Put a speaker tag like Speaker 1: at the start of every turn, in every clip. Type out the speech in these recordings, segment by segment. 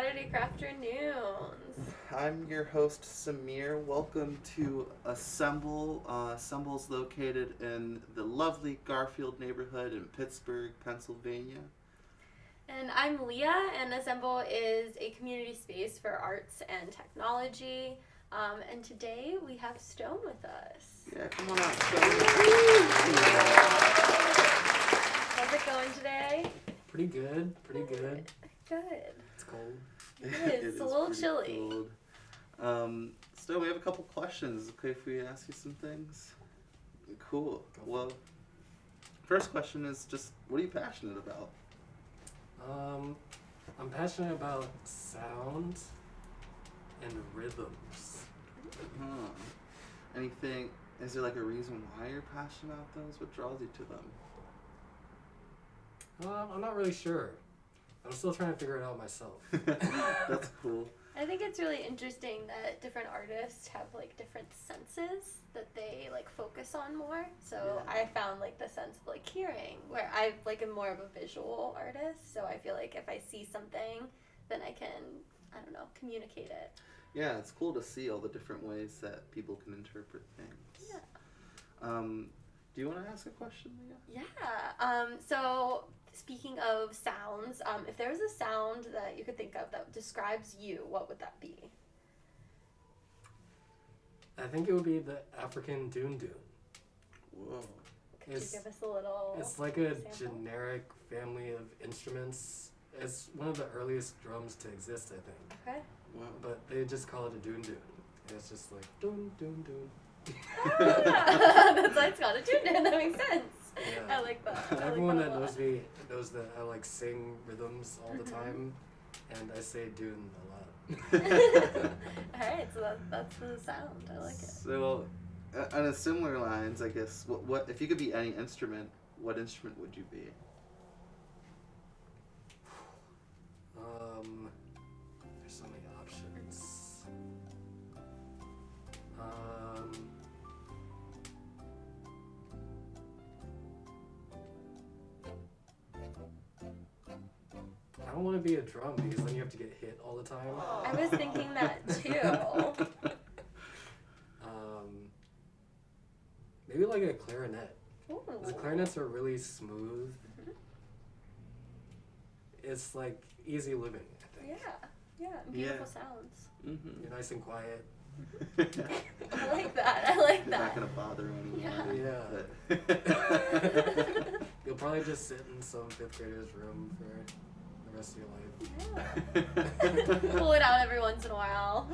Speaker 1: Saturday Crafternoons.
Speaker 2: I'm your host, Samir. Welcome to Assemble. Assemble's located in the lovely Garfield neighborhood in Pittsburgh, Pennsylvania.
Speaker 1: And I'm Leah, and Assemble is a community space for arts and technology. And today we have Stone with us.
Speaker 2: Yeah, come on out, Stone.
Speaker 1: How's it going today?
Speaker 3: Pretty good.
Speaker 1: Good.
Speaker 3: It's cold.
Speaker 1: It is. It's a little
Speaker 2: pretty
Speaker 1: chilly.
Speaker 2: cold. Stone, we have a couple questions. Okay, if we ask you some things? Cool. Well, first question is just, what are you passionate about?
Speaker 3: I'm passionate about sound and rhythms.
Speaker 2: Huh. Anything, is there like a reason why you're passionate about those? What draws you to them?
Speaker 3: I'm not really sure. I'm still trying to figure it out myself.
Speaker 2: That's cool.
Speaker 1: I think it's really interesting that different artists have like different senses that they like focus on more. So
Speaker 2: Yeah.
Speaker 1: I found like the sense of like hearing, where I like am more of a visual artist. So I feel like if I see something, then I can, I don't know, communicate it.
Speaker 2: Yeah, it's cool to see all the different ways that people can interpret things.
Speaker 1: Yeah.
Speaker 2: Do you want to ask a question, Leah?
Speaker 1: Yeah. So speaking of sounds, if there was a sound that you could think of that describes you, what would that be?
Speaker 3: I think it would be the African doon doon.
Speaker 2: Whoa.
Speaker 1: Could you give us a little?
Speaker 3: It's like a
Speaker 1: sample?
Speaker 3: generic family of instruments. It's one of the earliest drums to exist, I think.
Speaker 1: Okay.
Speaker 2: Wow.
Speaker 3: But they just call it a doon doon. And it's just like doon doon doon.
Speaker 1: That's why it's called a tune. That makes sense.
Speaker 3: Yeah.
Speaker 1: I like that. I like
Speaker 3: Everyone
Speaker 1: that a
Speaker 3: that
Speaker 1: lot.
Speaker 3: knows me knows that I like sing rhythms all the time, and I say doon a lot.
Speaker 1: Alright, so that's the sound. I like it.
Speaker 2: So, on a similar lines, I guess, what if you could be any instrument, what instrument would you be?
Speaker 3: There's so many options. I don't want to be a drum because then you have to get hit all the time.
Speaker 1: I was thinking that too.
Speaker 3: Maybe like a clarinet.
Speaker 1: Ooh.
Speaker 3: The clarinets are really smooth. It's like easy living, I think.
Speaker 1: Yeah, beautiful sounds.
Speaker 2: Mm-hmm.
Speaker 3: You're nice and quiet.
Speaker 1: I like that.
Speaker 2: You're not gonna bother anyone.
Speaker 3: Yeah.
Speaker 2: But-
Speaker 3: You'll probably just sit in some fifth grader's room for the rest of your life.
Speaker 1: Yeah. Pull it out every once in a while.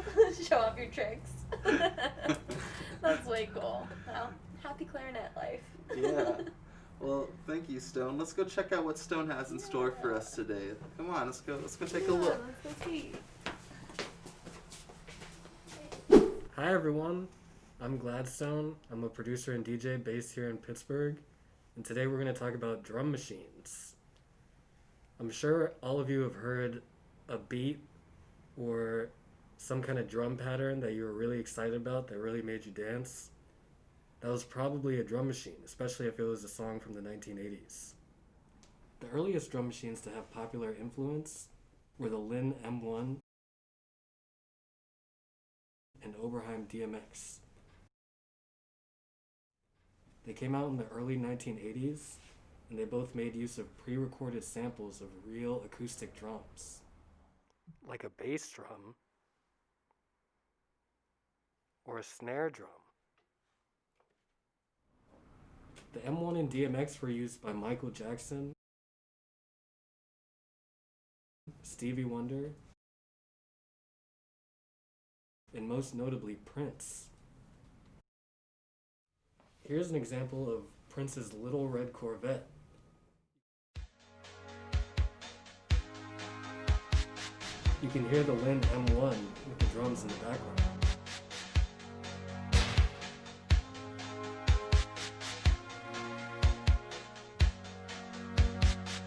Speaker 1: Show off your tricks. That's way cool. Well, happy clarinet life.
Speaker 2: Yeah. Well, thank you, Stone. Let's go check out what Stone has in store for us today. Come on, let's go take a look.
Speaker 1: Let's go see.
Speaker 3: Hi everyone, I'm Gladstone. I'm a producer and DJ based here in Pittsburgh, and today we're going to talk about drum machines. I'm sure all of you have heard a beat or some kind of drum pattern that you were really excited about that really made you dance. That was probably a drum machine, especially if it was a song from the 1980s. The earliest drum machines to have popular influence were the Lin M1 and Oberheim DMX. They came out in the early 1980s, and they both made use of pre-recorded samples of real acoustic drums, like a bass drum or a snare drum. The M1 and DMX were used by Michael Jackson, Stevie Wonder, and most notably Prince. Here's an example of Prince's Little Red Corvette. You can hear the Lin M1 with the drums in the background.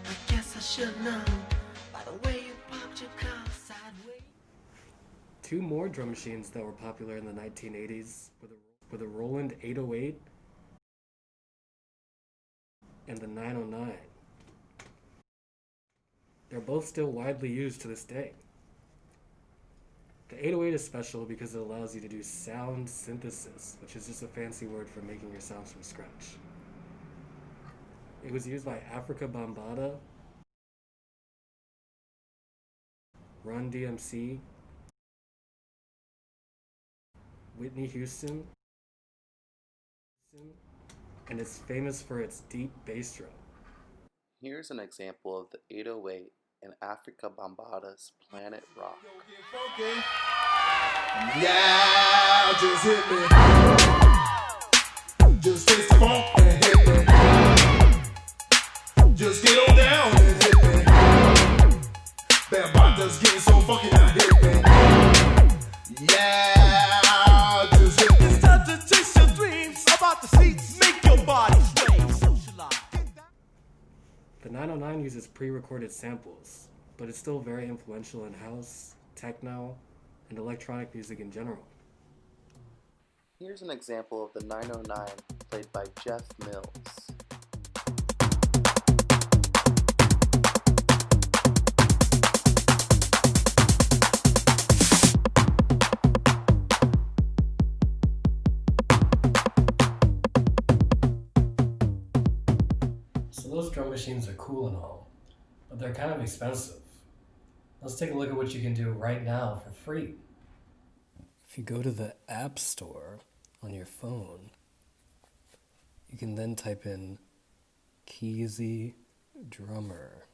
Speaker 4: I guess I should know by the way you parked your car sideways.
Speaker 3: Two more drum machines that were popular in the 1980s were the Roland 808 and the 909. They're both still widely used to this day. The 808 is special because it allows you to do sound synthesis, which is just a fancy word for making your sounds from scratch. It was used by Africa Bambaataa, Run DMC, Whitney Houston, and it's famous for its deep bass drum.
Speaker 2: Here's an example of the 808 in Africa Bambaataa's Planet Rock.
Speaker 5: Yeah, just hit me. Just taste the funk and hit me. Just get on down and hit me. Bambaataa's getting so funky now, hit me. Yeah, just hit me.
Speaker 4: It's time to chase your dreams about the seats, make your body sway, socialize.
Speaker 3: The 909 uses pre-recorded samples, but it's still very influential in house, techno, and electronic music in general.
Speaker 2: Here's an example of the 909 played by Jeff Mills.
Speaker 3: So those drum machines are cool and all, but they're kind of expensive. Let's take a look at what you can do right now for free. If you go to the App Store on your phone, you can then type in Keezy Drummer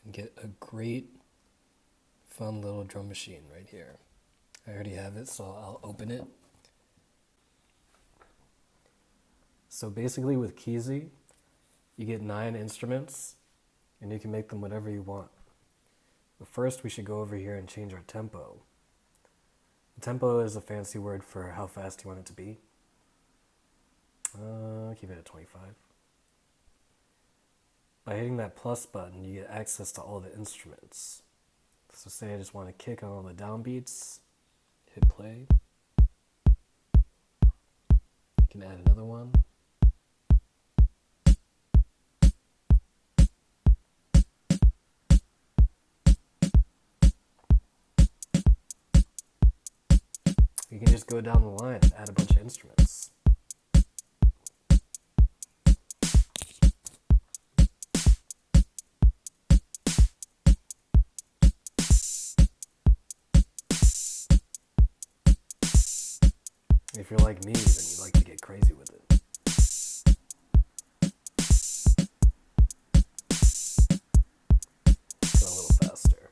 Speaker 3: and get a great, fun little drum machine right here. I already have it, so I'll open it. So basically with Keezy, you get 9 instruments and you can make them whatever you want. But first we should go over here and change our tempo. The tempo is a fancy word for how fast you want it to be. Keep it at 25. By hitting that plus button, you get access to all the instruments. So say I just want to kick on all the downbeats, hit play. You can add another one. You can just go down the line and add a bunch of instruments. If you're like me, then you like to get crazy with it. Go a little faster.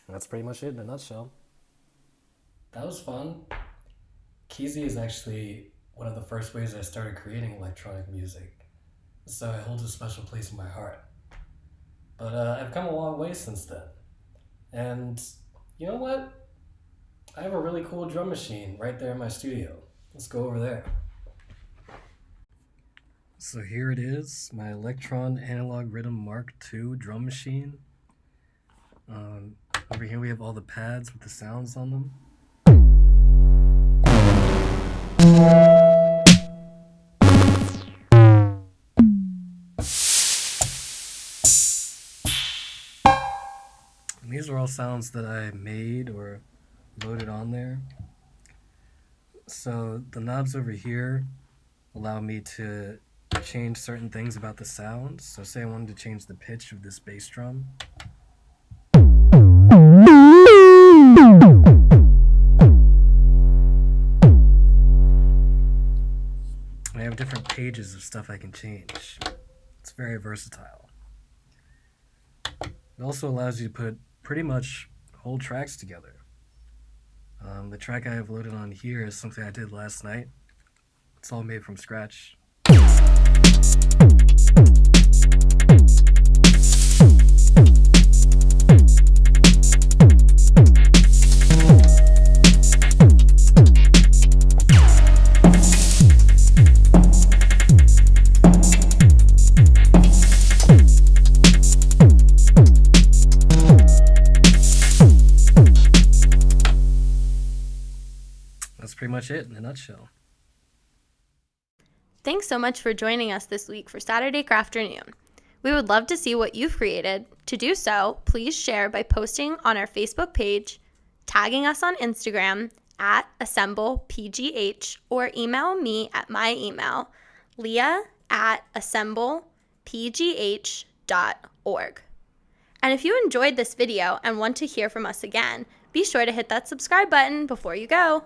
Speaker 3: That's pretty much it in a nutshell. That was fun. Keezy is actually one of the first ways I started creating electronic music, so it holds a special place in my heart. But I've come a long way since then. And you know what? I have a really cool drum machine right there in my studio. Let's go over there. So here it is, my Electron Analog Rhythm Mark II drum machine. Over here we have all the pads with the sounds on them. And these are all sounds that I made or loaded on there. So the knobs over here allow me to change certain things about the sound. So say I wanted to change the pitch of this bass drum. I have different pages of stuff I can change. It's very versatile. It also allows you to put pretty much whole tracks together. The track I have loaded on here is something I did last night. It's all made from scratch. much it in a nutshell.
Speaker 1: Thanks so much for joining us this week for Saturday Crafternoon. We would love to see what you've created. To do so, please share by posting on our Facebook page, tagging us on Instagram at AssemblePGH, or email me at my email, leah@assemblepgh.org. And if you enjoyed this video and want to hear from us again, be sure to hit that subscribe button before you go.